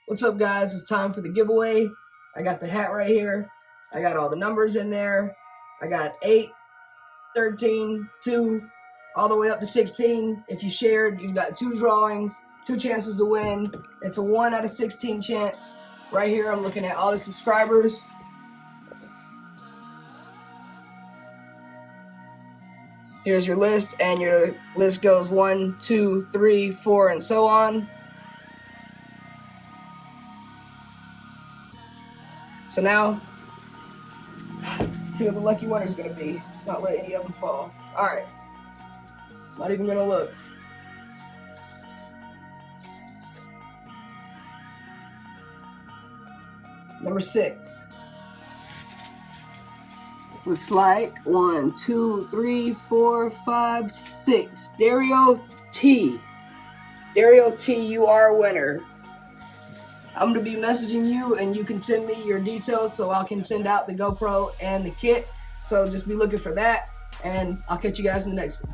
What's up, guys? It's time for the giveaway. I got the hat right here. I got all the numbers in there. I got 8, 13, 2, all the way up to 16. If you shared, you've got 2 drawings, 2 chances to win. It's a 1 out of 16 chance. Right here, I'm looking at all the subscribers. Here's your list, and your list goes 1, 2, 3, 4, and so on. So now, let's see what the lucky winner is going to be. Let's not let any of them fall. Alright. Not even going to look. Number 6. Looks like 1, 2, 3, 4, 5, 6. Dario T. Dario T, you are a winner. I'm going to be messaging you, and you can send me your details so I can send out the GoPro and the kit. So just be looking for that, and I'll catch you guys in the next one.